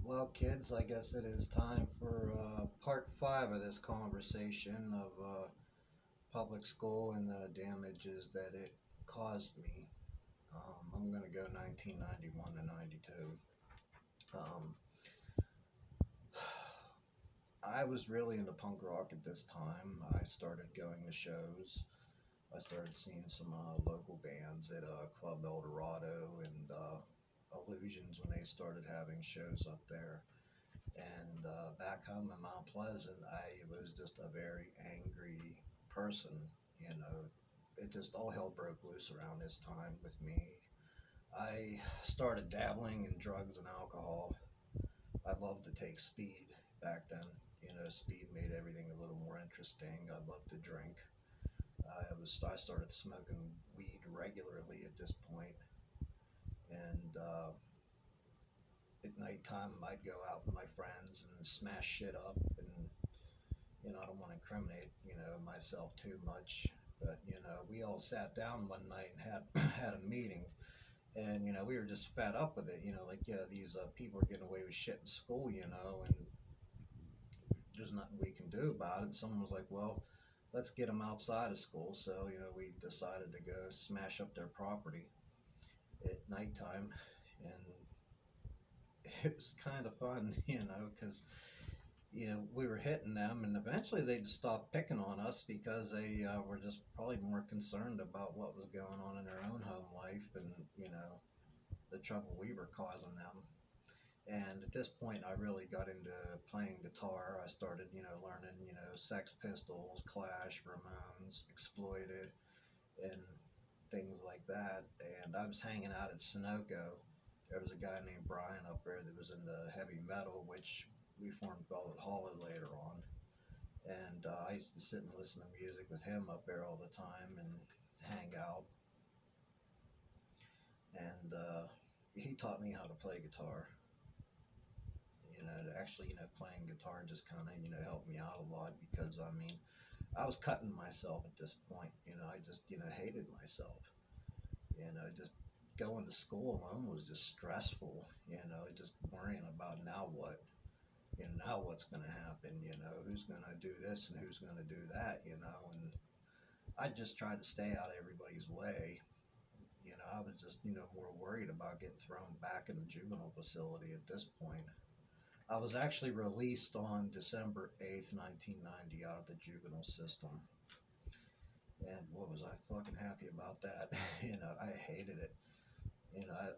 Well, kids, I guess it is time for part five of this conversation of public school and the damages that it caused me. I'm going to go 1991 to 92. Um, I was really into punk rock at this time. I started going to shows. I started seeing some local bands at Club El Dorado and Illusions when they started having shows up there. And back home in Mount Pleasant, I was just a very angry person. You know, it just all hell broke loose around this time with me. I started dabbling in drugs and alcohol. I loved to take speed back then. You know, speed made everything a little more interesting. I loved to drink. I started smoking weed regularly at this point, and at nighttime I'd go out with my friends and smash shit up and I don't want to incriminate, myself too much, but, we all sat down one night and had a meeting, and, we were just fed up with it, like, yeah, these people are getting away with shit in school, and there's nothing we can do about it. And someone was like, well, let's get them outside of school. So, we decided to go smash up their property at nighttime, and it was kind of fun, because we were hitting them, and eventually they just stopped picking on us because they were just probably more concerned about what was going on in their own home life and, the trouble we were causing them. And at this point, I really got into playing guitar. I started, learning, Sex Pistols, Clash, Ramones, Exploited, and things like that. And I was hanging out at Sunoco. There was a guy named Brian up there that was into heavy metal, which we formed Velvet Hollow later on. And I used to sit and listen to music with him up there all the time and hang out. And he taught me how to play guitar. Actually, playing guitar just kind of, helped me out a lot because, I mean, I was cutting myself at this point. I just, hated myself. Just going to school alone was just stressful, just worrying about now what, now what's going to happen, who's going to do this and who's going to do that, and I just tried to stay out of everybody's way. I was just, more worried about getting thrown back in the juvenile facility at this point. I was actually released on December 8th, 1990 out of the juvenile system. And what was I fucking happy about that? I hated it.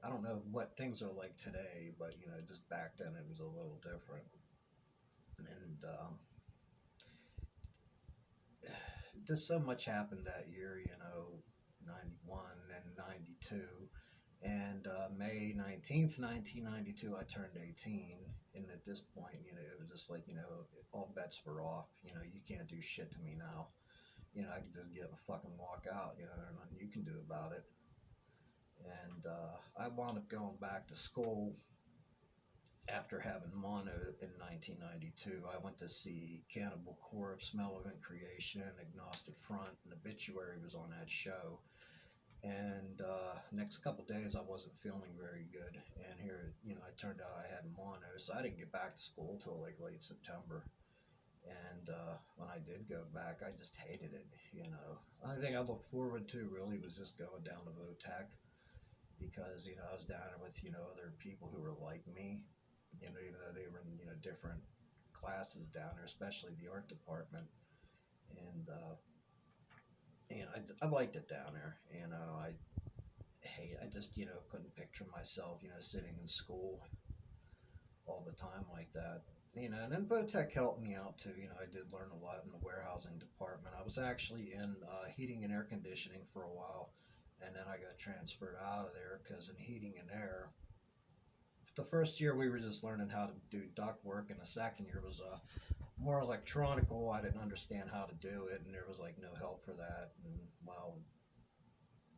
I don't know what things are like today, but, just back then it was a little different. And just so much happened that year, 91 and 92. And May 19th, 1992, I turned 18. And at this point, it was just like, all bets were off. You can't do shit to me now. I can just get up and fucking walk out. There's nothing you can do about it. And I wound up going back to school after having mono in 1992. I went to see Cannibal Corpse, Malevolent Creation, Agnostic Front, and Obituary was on that show. And next couple days I wasn't feeling very good, and here, it turned out I had mono, so I didn't get back to school till like late September. And when I did go back, I just hated it. The only thing I looked forward to really was just going down to Votech, because I was down there with other people who were like me, even though they were in different classes down there, especially the art department. And I liked it down there. I just couldn't picture myself sitting in school all the time like that. And then Votech helped me out too. I did learn a lot in the warehousing department. I was actually in heating and air conditioning for a while, and then I got transferred out of there because in heating and air, the first year we were just learning how to do duct work, and the second year was more electronical. I didn't understand how to do it, and there was like no help for that. And well,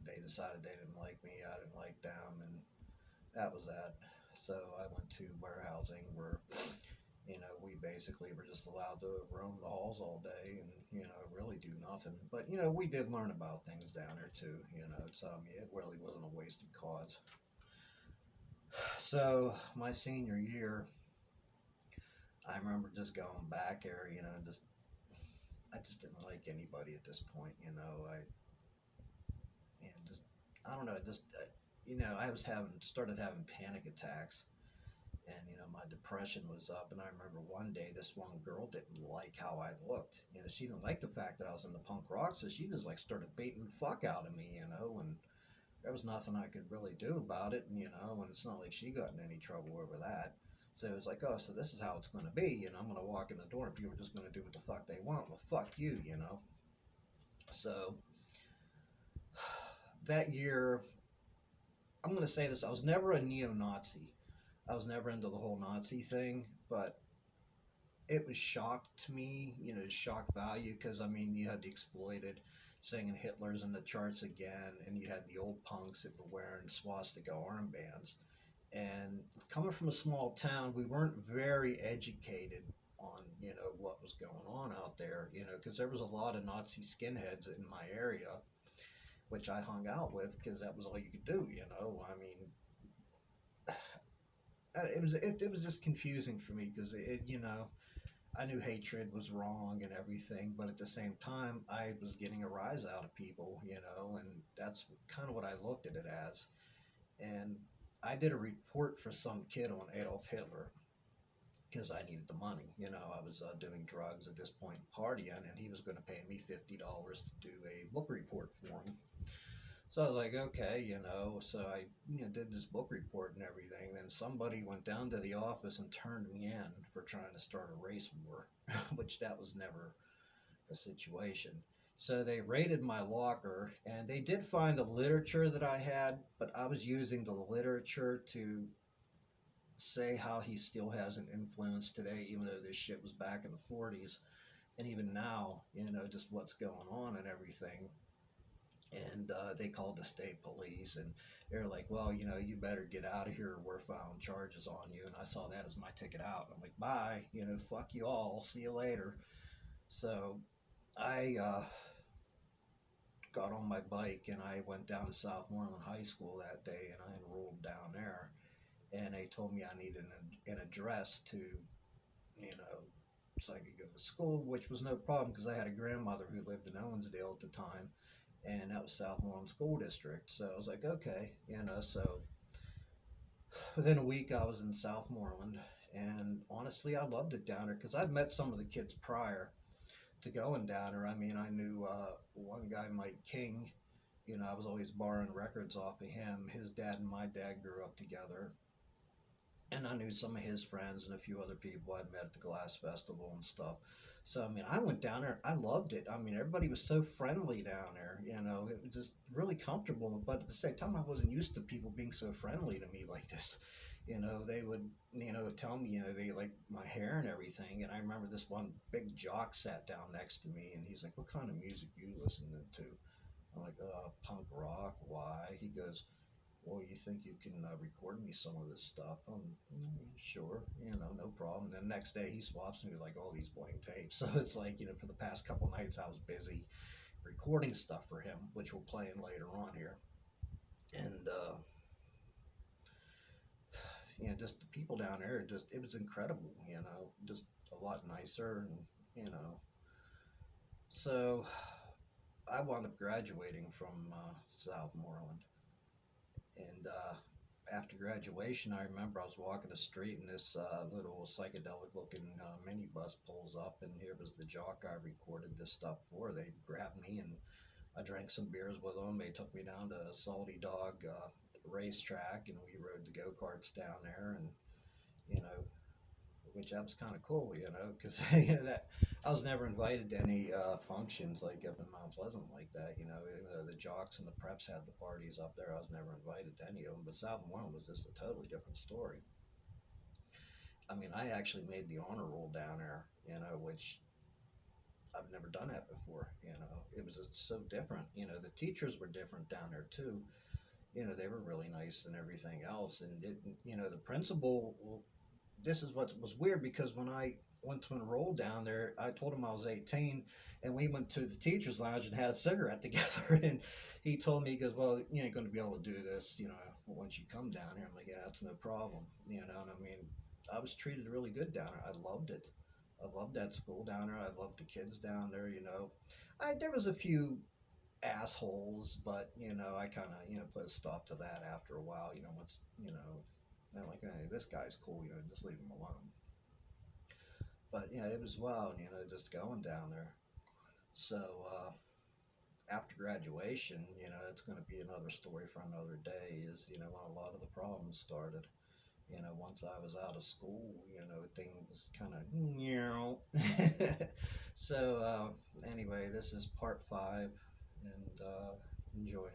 they decided they didn't like me, I didn't like them, and that was that. So I went to warehousing where, we basically were just allowed to roam the halls all day and, really do nothing. But, we did learn about things down there too, so I mean, it really wasn't a wasted cause. So my senior year, I remember just going back there, just I just didn't like anybody at this point, just I don't know, just I was having started having panic attacks, and my depression was up. And I remember one day this one girl didn't like how I looked. She didn't like the fact that I was in the punk rock, so she just like started beating the fuck out of me, and there was nothing I could really do about it, and it's not like she got in any trouble over that. So it was like, oh, so this is how it's going to be, I'm going to walk in the door and people are just going to do what the fuck they want. Well, fuck you. So that year, I'm going to say this, I was never a neo-Nazi. I was never into the whole Nazi thing, but it was shock to me, shock value, because I mean, you had the exploited singing Hitler's in the charts again, and you had the old punks that were wearing swastika armbands. And coming from a small town, we weren't very educated on, what was going on out there, because there was a lot of Nazi skinheads in my area, which I hung out with because that was all you could do. I mean, it was just confusing for me because I knew hatred was wrong and everything, but at the same time, I was getting a rise out of people, and that's kind of what I looked at it as. And I did a report for some kid on Adolf Hitler because I needed the money. I was doing drugs at this point, partying, and he was going to pay me $50 to do a book report for him. So I was like, okay, so I did this book report and everything. Then somebody went down to the office and turned me in for trying to start a race war, which that was never a situation. So they raided my locker, and they did find a literature that I had, but I was using the literature to say how he still has an influence today, even though this shit was back in the 40s. And even now, just what's going on and everything. And they called the state police, and they're like, well, you better get out of here or we're filing charges on you. And I saw that as my ticket out. I'm like, bye, fuck you all, see you later. So I got on my bike and I went down to Southmoreland High School that day, and I enrolled down there. And they told me I needed an address to, so I could go to school, which was no problem because I had a grandmother who lived in Owensdale at the time, and that was Southmoreland School District. So I was like, okay, so within a week I was in Southmoreland, and honestly, I loved it down there because I'd met some of the kids prior to going down there. I mean, I knew one guy, Mike King. I was always borrowing records off of him. His dad and my dad grew up together. And I knew some of his friends and a few other people I'd met at the Glass Festival and stuff. So, I mean, I went down there. I loved it. I mean, everybody was so friendly down there. It was just really comfortable. But at the same time, I wasn't used to people being so friendly to me like this. They would, tell me, they liked my hair and everything. And I remember this one big jock sat down next to me, and he's like, what kind of music you listening to? I'm like, punk rock. Why? He goes, well, you think you can record me some of this stuff? Sure, no problem. And the next day he swaps me with like all these blank tapes. So it's like, for the past couple nights I was busy recording stuff for him, which we'll play in later on here. And, just the people down there, it was incredible, just a lot nicer. And, so I wound up graduating from Southmoreland. And after graduation, I remember I was walking the street, and this little psychedelic-looking minibus pulls up, and here was the jock I recorded this stuff for. They grabbed me, and I drank some beers with them. They took me down to Salty Dog racetrack, and we rode the go-karts down there, and you know, which that was kind of cool, because that I was never invited to any functions like up in Mount Pleasant like that. Even though the jocks and the preps had the parties up there, I was never invited to any of them. But Southmoreland was just a totally different story. I mean, I actually made the honor roll down there, which I've never done that before. It was just so different. The teachers were different down there too. They were really nice and everything else. And the principal, this is what was weird, because when I went to enroll down there, I told him I was 18, and we went to the teacher's lounge and had a cigarette together. And he told me, he goes, well, you ain't going to be able to do this, once you come down here. I'm like, yeah, that's no problem. And I mean, I was treated really good down there. I loved it. I loved that school down there. I loved the kids down there. There was a few assholes, but I kind of put a stop to that after a while. Once I'm like, hey, this guy's cool. Just leave him alone. But yeah, it was wild. Just going down there. So after graduation, it's going to be another story for another day. Is when a lot of the problems started. Once I was out of school, things kind of, so anyway, this is part 5, and enjoy.